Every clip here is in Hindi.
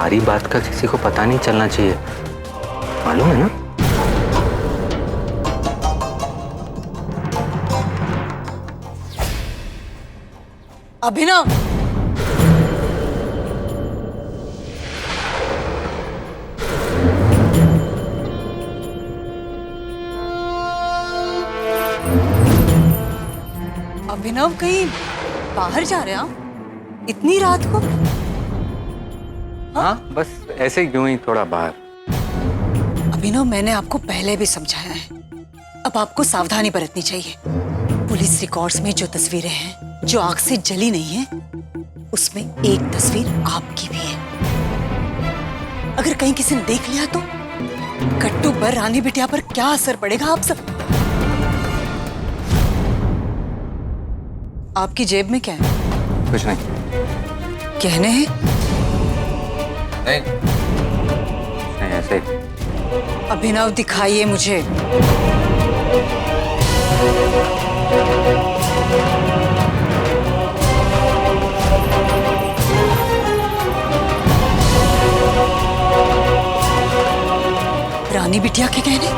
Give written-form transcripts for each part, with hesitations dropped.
हमारी बात का किसी को पता नहीं चलना चाहिए, मालूम है ना? अभिनव, अभिनव कहीं बाहर जा रहे हैं आप इतनी रात को? हाँ बस ऐसे ही, यूं ही थोड़ा बाहर। अभिनव, मैंने आपको पहले भी समझाया है, अब आपको सावधानी बरतनी चाहिए। पुलिस रिकॉर्ड्स में जो तस्वीरें हैं जो आग से जली नहीं है, उसमें एक तस्वीर आपकी भी है। अगर कहीं किसी ने देख लिया तो कट्टू पर, रानी बिटिया पर क्या असर पड़ेगा आप सब? आपकी जेब में क्या है? कुछ नहीं। कहने हैं? नहीं, नहीं ऐसे ही। अभिनव, दिखाइए मुझे। रानी बिटिया के गहने?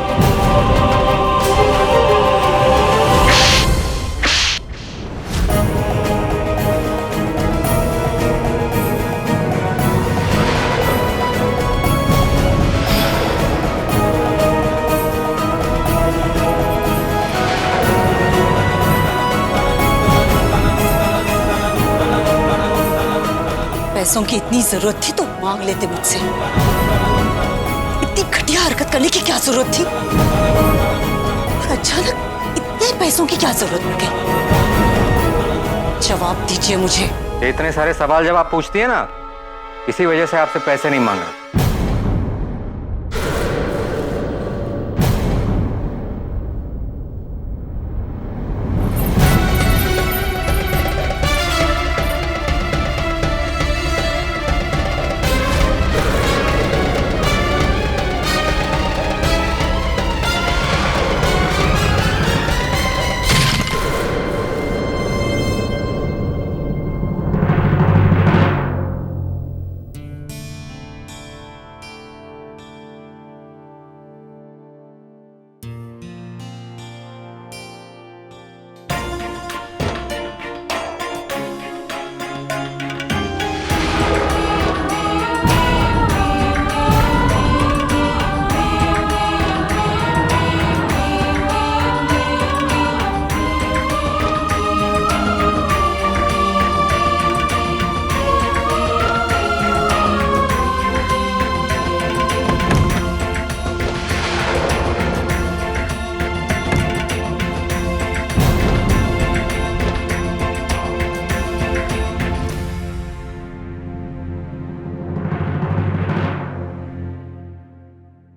पैसों की इतनी जरूरत थी तो मांग लेते मुझसे। इतनी घटिया हरकत करने की क्या जरूरत थी? और अचानक इतने पैसों की क्या जरूरत पड़ गई? जवाब दीजिए मुझे। ये इतने सारे सवाल जब आप पूछती है ना, इसी वजह से आपसे पैसे नहीं मांग रहा।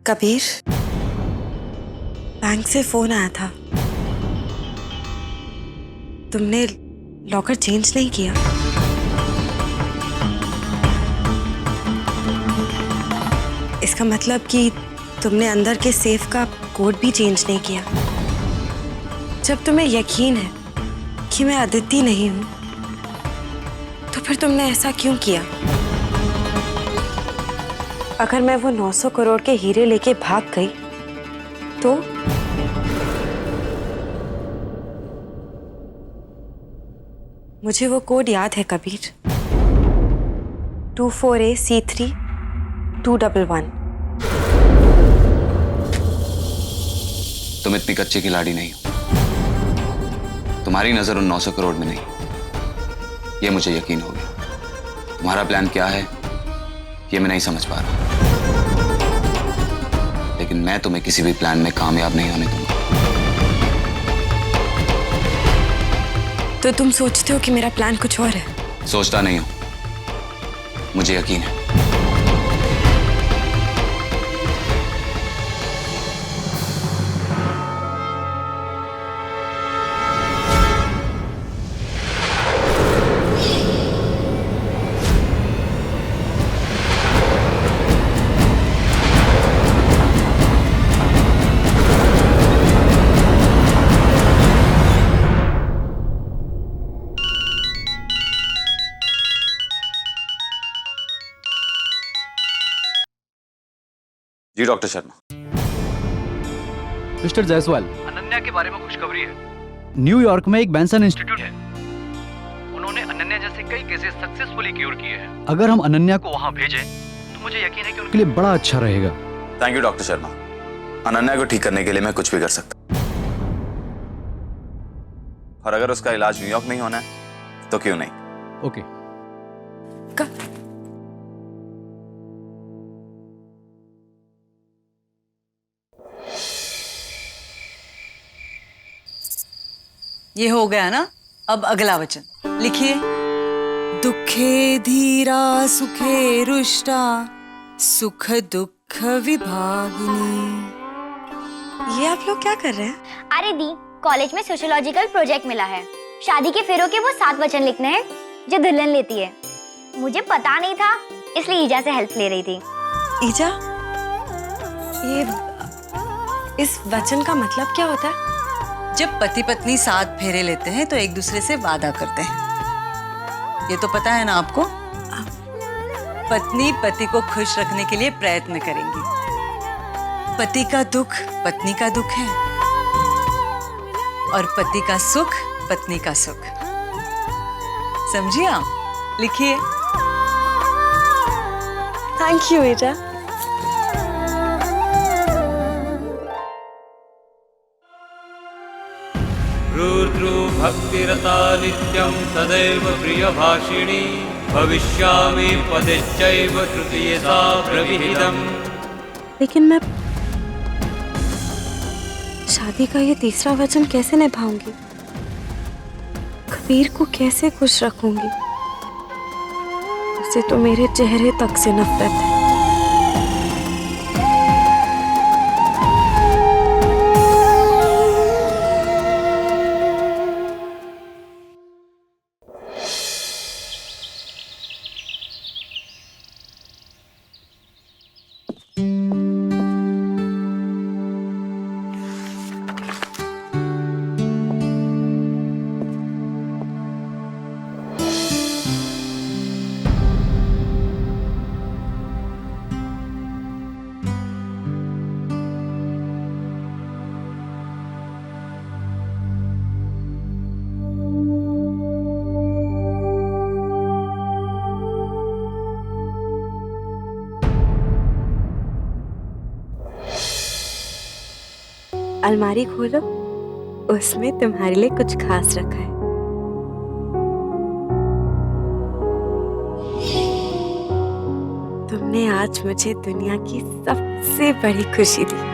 कबीर, बैंक से फोन आया था। तुमने लॉकर चेंज नहीं किया? इसका मतलब कि तुमने अंदर के सेफ का कोड भी चेंज नहीं किया। जब तुम्हें यकीन है कि मैं अदिति नहीं हूं, तो फिर तुमने ऐसा क्यों किया? अगर मैं वो 900 करोड़ के हीरे लेके भाग गई तो? मुझे वो कोड याद है कबीर, 24AC3211। तुम इतनी कच्ची खिलाड़ी नहीं हो। तुम्हारी नजर उन 900 करोड़ में नहीं, ये मुझे यकीन हो गया। तुम्हारा प्लान क्या है ये मैं नहीं समझ पा रहा, लेकिन मैं तुम्हें किसी भी प्लान में कामयाब नहीं होने दूंगा। तो तुम सोचते हो कि मेरा प्लान कुछ और है? सोचता नहीं हूं, मुझे यकीन है। जी डॉक्टर शर्मा। मिस्टर जायसवाल, अनन्या के बारे में खुशखबरी है। न्यूयॉर्क में एक बैंसन इंस्टीट्यूट है। उन्होंने अनन्या जैसे कई केसेस सक्सेसफुली क्योर किए हैं। अगर हम अनन्या को वहां भेजें तो मुझे यकीन है कि के लिए बड़ा अच्छा रहेगा। Thank you doctor Sharma. Ananya को ठीक करने के लिए मैं कुछ भी कर सकता, और अगर उसका इलाज न्यूयॉर्क नहीं होना है तो क्यों नहीं। ओके। ये हो गया ना, अब अगला वचन लिखिए। दुखे धीरा सुखे रुष्टा सुख दुख विभागिनी। ये आप लोग क्या कर रहे हैं? अरे दी, कॉलेज में सोशियोलॉजिकल प्रोजेक्ट मिला है। शादी के फेरों के वो 7 वचन लिखने हैं जो दुल्हन लेती है। मुझे पता नहीं था, इसलिए ईजा से हेल्प ले रही थी। ईजा, ये इस वचन का मतलब क्या होता है? जब पति पत्नी 7 फेरे लेते हैं तो एक दूसरे से वादा करते हैं। ये तो पता है ना आपको? पत्नी पति को खुश रखने के लिए प्रयत्न करेंगी। पति का दुख पत्नी का दुख है और पति का सुख पत्नी का सुख। समझिए आप? लिखिए। थैंक यू ईजा। रुद्रो भक्तिरता नित्यं सदैव प्रियभाषिणी भविष्यामि पदेश्चैव तृतीयसा प्रविहितम्। लेकिन मैं शादी का ये तीसरा वचन कैसे निभाऊंगी? कबीर को कैसे खुश रखूंगी? उसे तो मेरे चेहरे तक से नफरत है। अलमारी खोलो, उसमें तुम्हारे लिए कुछ खास रखा है। तुमने आज मुझे दुनिया की सबसे बड़ी खुशी दी।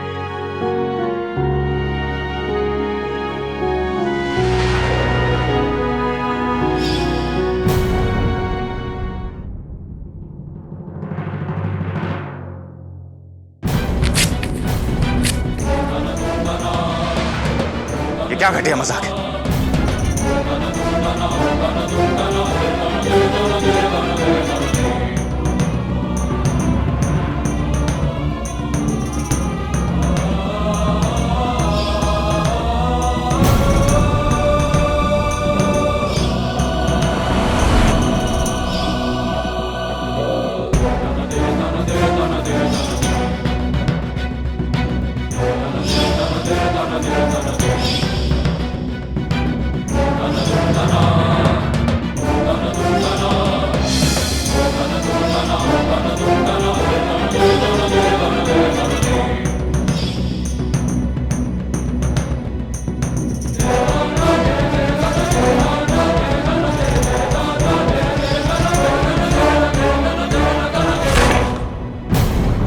क्या घटिया मजाक है?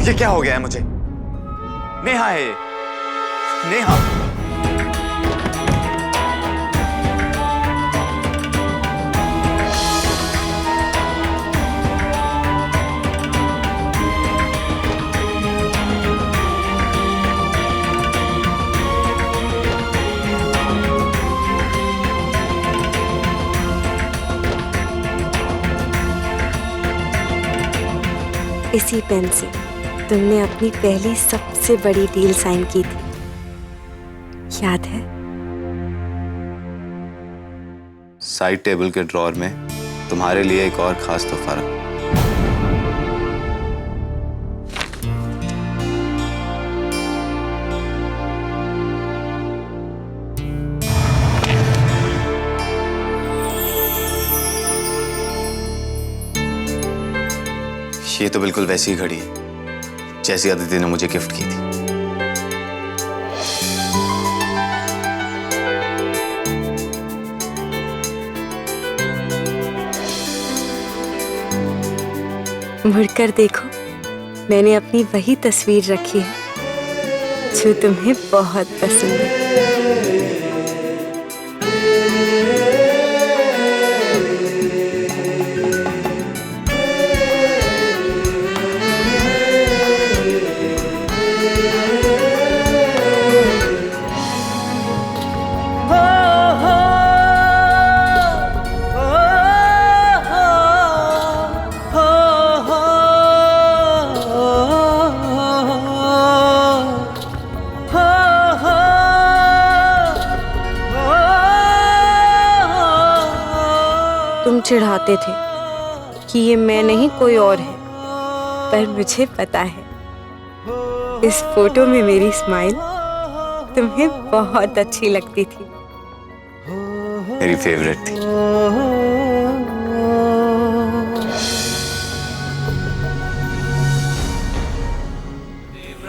ये क्या हो गया है मुझे? नेहा है ये। नेहा। इसी पेन से तुमने अपनी पहली सबसे बड़ी डील साइन की थी, याद है? साइड टेबल के ड्रॉअर में तुम्हारे लिए एक और खास तोहफा रखा। ये तो बिल्कुल वैसी ही घड़ी है जैसी अदिति ने मुझे गिफ्ट की थी। मुड़कर देखो, मैंने अपनी वही तस्वीर रखी है जो तुम्हें बहुत पसंद है। तुम चिढ़ाते थे कि ये मैं नहीं कोई और है, पर मुझे पता है इस फोटो में मेरी स्माइल तुम्हें बहुत अच्छी लगती थी। मेरी फेवरेट थी।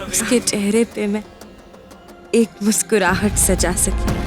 उसके चेहरे पे मैं एक मुस्कुराहट सजा सकी।